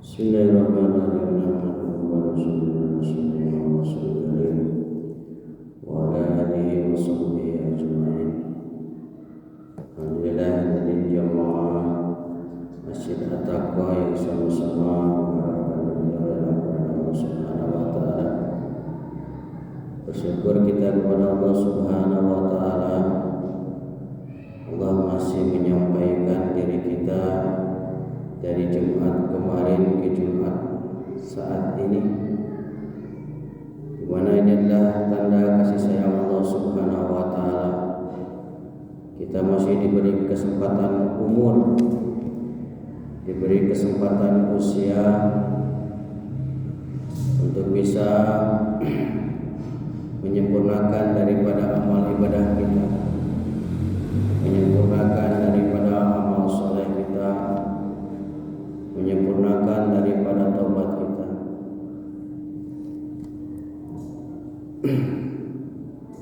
Bismillahirrahmanirrahim. Wa ala alihi wa sahbihi ajma'in. Alhamdulillah dari jamaah Masjid At-Taqwa yang sama-sama mengharapkan ridha Allah Subhanahu wa taala. Bersyukur kita kepada Allah Subhanahu wa taala. Allah masih menyampaikan diri kita dari Jumat kemarin ke Jumat saat ini, di mana ini adalah tanda kasih sayang Allah Subhanahu wa taala. Kita masih diberi kesempatan umur, diberi kesempatan usia untuk bisa menyempurnakan daripada amal ibadah kita, menyempurnakan daripada amal soleh kita, menyempurnakan daripada taubat kita.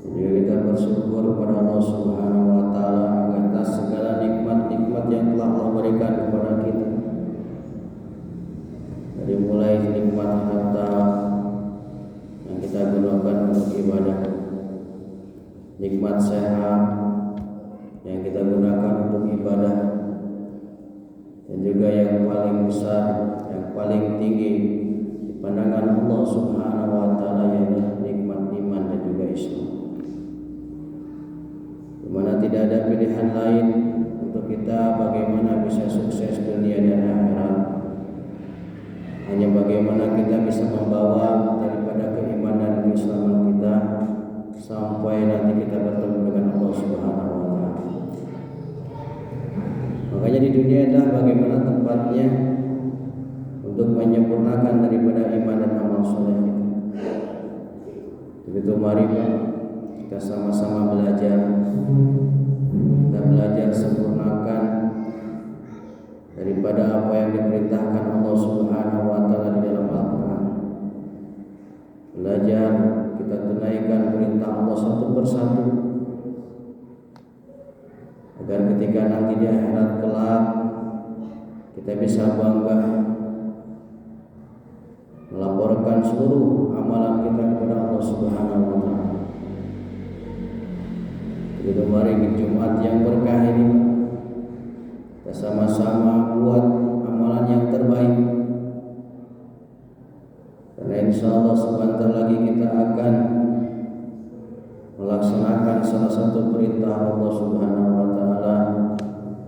Jadi kita bersyukur kepada Allah Subhanahu wa taala atas segala nikmat-nikmat yang telah Allah berikan kepada kita. Dari mulai nikmat harta yang kita gunakan untuk ibadah, nikmat sehat yang kita gunakan untuk ibadah, dan juga yang paling besar, yang paling tinggi di pandangan Allah Subhanahu wa taala yaitu nikmat iman dan juga Islam. Di mana tidak ada pilihan lain untuk kita bagaimana bisa sukses dunia dan akhirat. Hanya bagaimana kita bisa membawa daripada keimanan dan keislaman kita sampai nanti kita bertemu dengan Allah Subhanahu wa taala. Makanya di dunia adalah bagaimana tempatnya untuk menyempurnakan daripada iman dan amal soleh kita. Begitu mari kita sama-sama belajar, kita belajar sempurnakan daripada apa yang diperintahkan Allah Subhanahu wa taala di dalam Al-Qur'an. Belajar kita tunaikan perintah Allah satu persatu, agar ketika nanti di akhirat kelak kita bisa bangga melaporkan seluruh amalan kita kepada Allah Subhanahu wa taala. Begitu mari di Jumat yang berkah ini kita sama-sama buat amalan yang terbaik, karena insya Allah sebentar lagi kita akan melaksanakan salah satu perintah Allah Subhanahu wa taala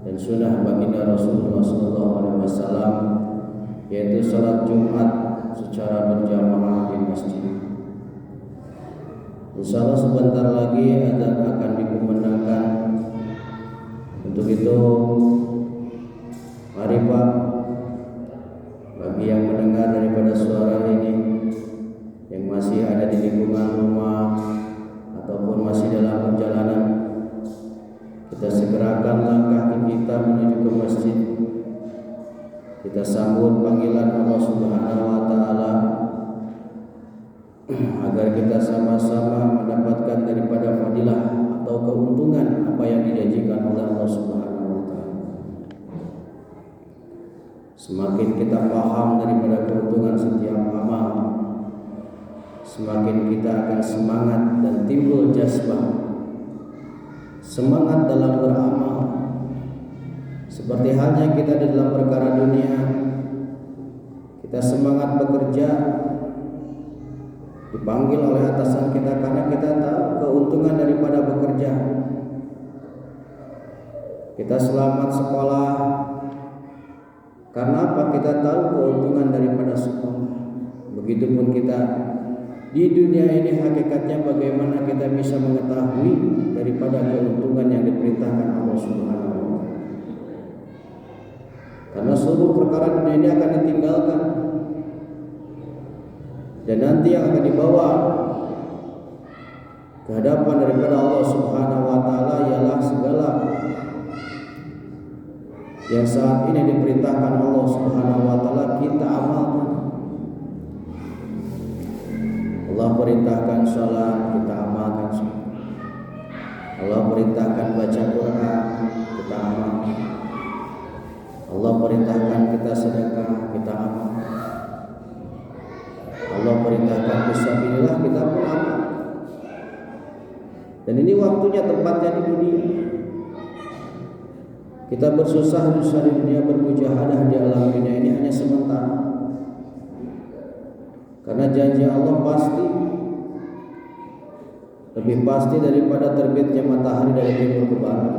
dan sunnah baginda Rasulullah SAW, yaitu salat Jumat secara berjamaah di masjid. Insya Allah sebentar lagi azan akan dikumandangkan. Untuk itu mari Pak, bagi yang mendengar daripada suara ini yang masih ada di lingkungan rumah ataupun masih dalam perjalanan, kita segerakan langkah kita menuju ke masjid. Kita sambut panggilan Allah Subhanahu wa taala agar kita sama-sama mendapatkan daripada fadilah atau keuntungan apa yang dijanjikan oleh Allah Subhanahu wa taala. Semakin kita paham daripada keuntungan setiap amal, semakin kita akan semangat dan timbul jazbah, semangat dalam beramal. Seperti halnya kita di dalam perkara dunia, kita semangat bekerja, dipanggil oleh atasan kita karena kita tahu keuntungan daripada bekerja. Kita selamat sekolah karena apa? Kita tahu keuntungan daripada sekolah. Begitupun kita di dunia ini, hakikatnya bagaimana kita bisa mengetahui daripada keuntungan yang diperintahkan Allah Subhanahu wa taala. Karena seluruh perkara dunia ini akan ditinggalkan, dan nanti yang akan dibawa ke hadapan daripada Allah Subhanahu wa taala ialah segala yang saat ini diperintahkan Allah Subhanahu wa taala kita amalkan. Allah perintahkan salat, kita amalkan salat. Allah perintahkan baca Quran, kita amalkan. Allah perintahkan kita sedekah, kita amalkan. perintahkan fisabilillah, kita pun amal. Dan ini waktunya, tempatnya di dunia. Kita bersusah di dunia, bermujahadah di alam dunia ini hanya sementara. Karena janji Allah pasti, lebih pasti daripada terbitnya matahari dari timur ke barat.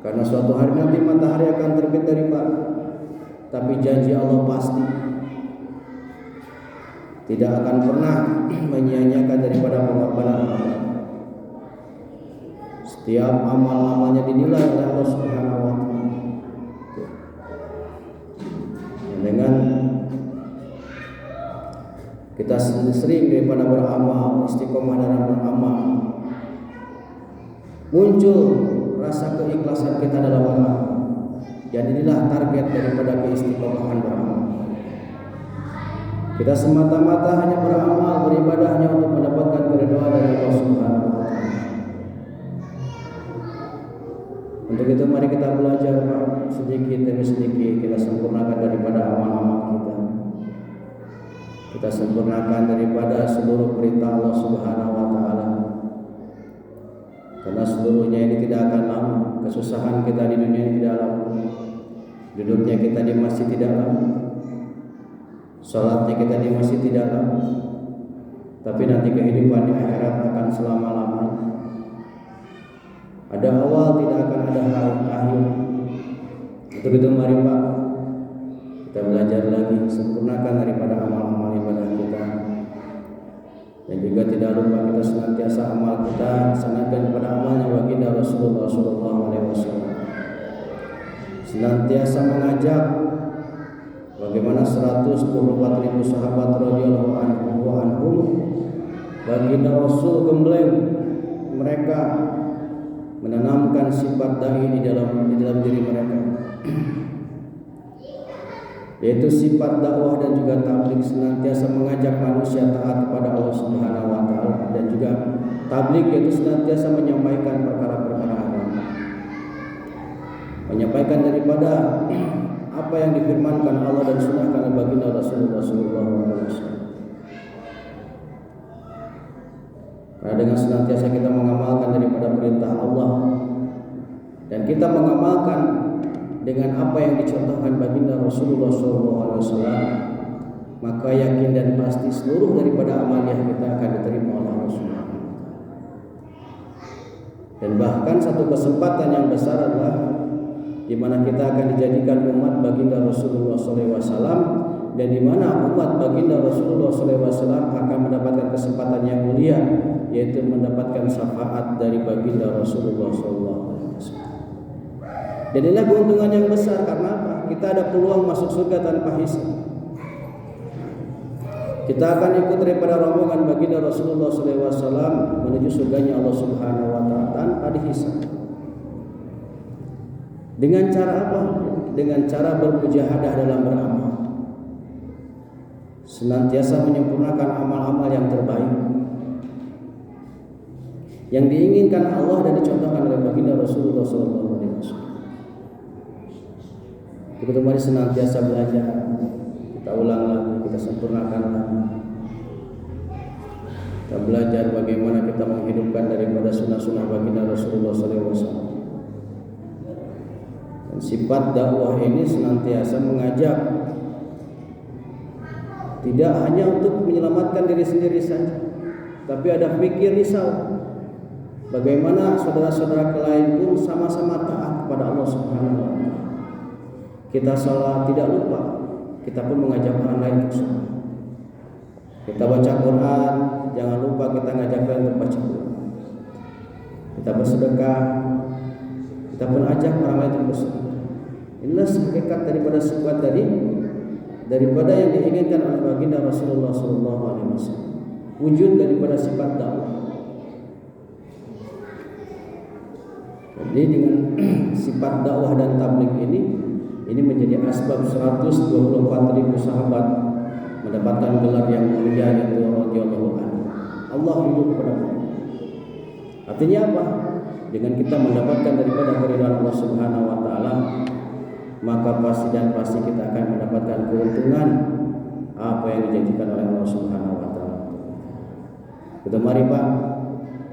Karena suatu hari nanti matahari akan terbit dari barat. Tapi janji Allah pasti, tidak akan pernah menyia-nyiakan daripada pengorbanan Allah. Setiap amal-amalnya dinilai oleh Allah Subhanahu wa taala. Dengan kita sering daripada beramal, istiqomah dalam beramal, muncul rasa keikhlasan kita dalam beramal. Dan inilah target daripada keistiqomahan beramal. Kita semata-mata hanya beramal, beribadah hanya untuk mendapatkan keridhaan dari Allah Subhanahu wa taala. Untuk itu mari kita belajar sedikit demi sedikit, kita sempurnakan daripada amal-amal kita. Kita sempurnakan daripada seluruh perintah Allah Subhanahu wa taala. Karena seluruhnya ini tidak akan lama. Kesusahan kita di dunia ini tidak lama. Duduknya kita di masjid tidak lama. Salatnya kita di masjid tidak lama. Tapi nanti kehidupan di akhirat akan selama-lamanya. Ada awal, tidak akan ada akhir. Untuk itu mari Pak, kita belajar lagi, sempurnakan daripada amal-amal ibadah kita. Dan juga tidak lupa kita senantiasa amal kita sanadkan kepada amalnya baginda Rasulullah SAW. Senantiasa mengajak bagaimana 124.000 sahabat radhiyallahu anhum, baginda Rasul gembleng mereka menanamkan sifat dai di dalam diri mereka, yaitu sifat dakwah dan juga tabligh, senantiasa mengajak manusia taat kepada Allah Subhanahu wa taala, dan juga tabligh yaitu senantiasa menyampaikan perkara-perkara agama, menyampaikan daripada apa yang difirmankan Allah dan sunnahkan oleh baginda Rasulullah SAW. Karena dengan senantiasa kita mengamalkan daripada perintah Allah dan kita mengamalkan dengan apa yang dicontohkan baginda Rasulullah SAW, maka yakin dan pasti seluruh daripada amaliah kita akan diterima oleh Allah Subhanahu wa taala. Dan bahkan satu kesempatan yang besar adalah di mana kita akan dijadikan umat baginda Rasulullah SAW, dan di mana umat baginda Rasulullah SAW akan mendapatkan kesempatan yang mulia, yaitu mendapatkan syafaat dari baginda Rasulullah SAW. Dan inilah keuntungan yang besar. Karena apa? Kita ada peluang masuk surga tanpa hisab. Kita akan ikut daripada rombongan baginda Rasulullah SAW menuju surganya Allah Subhanahu wa taala tanpa dihisab. Dengan cara apa? Dengan cara bermujahadah dalam beramal, senantiasa menyempurnakan amal-amal yang terbaik yang diinginkan Allah dan dicontohkan oleh baginda Rasulullah SAW. Kita mari senantiasa belajar, kita ulang lagi, kita sempurnakan lagi. Kita belajar bagaimana kita menghidupkan daripada sunnah-sunnah baginda Rasulullah SAW. Dan sifat dakwah ini senantiasa mengajak, tidak hanya untuk menyelamatkan diri sendiri saja, tapi ada fikir risau. Bagaimana saudara-saudara lain pun sama-sama taat kepada Allah Subhanahu wa taala. Kita salat tidak lupa, kita pun mengajak orang lain untuk salat. Kita baca Quran, jangan lupa kita ngajak orang untuk baca Quran. Kita bersedekah, kita pun ajak orang lain untuk bersedekah. Inilah hakikat daripada sifat tadi, daripada yang diinginkan oleh baginda Rasulullah SAW. Wujud daripada sifat dakwah. Jadi dengan sifat dakwah dan tabligh ini menjadi asbab 124.000 sahabat mendapatkan gelar yang mulia, yaitu radhiyallahu anhu. Allah hidup kepada mereka. Artinya apa? Dengan kita mendapatkan daripada keridhaan Allah Subhanahu wa taala, maka pasti kita akan mendapatkan keuntungan apa yang dijanjikan oleh Allah Subhanahu wa taala. Kita mari Pak,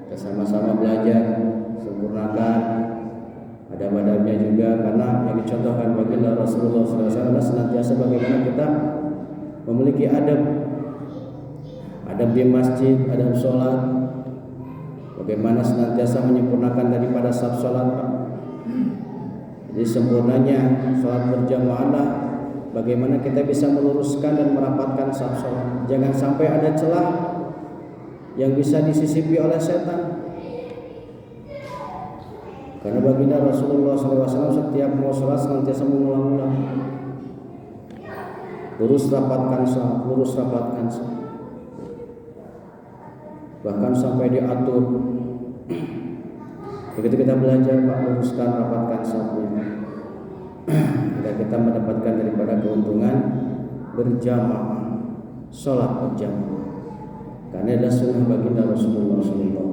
kita sama-sama belajar, sempurnakan adab-adabnya juga, karena yang dicontohkan baginda Rasulullah SAW senantiasa bagaimana kita memiliki adab di masjid, adab sholat, bagaimana senantiasa menyempurnakan daripada saf sholat Pak. Jadi sempurnanya sholat berjamaah, bagaimana kita bisa meluruskan dan merapatkan saf sholat. Jangan sampai ada celah yang bisa disisipi oleh setan. Karena baginda Rasulullah SAW setiap mau sholat senantiasa mengulang-ulang, lurus rapatkan saf, lurus rapatkan saf. Bahkan sampai diatur, begitu kita belajar Pak, luruskan rapatkan safnya, agar kita mendapatkan daripada keuntungan berjamaah, sholat berjamaah. Karena adalah sunnah baginda Rasulullah SAW.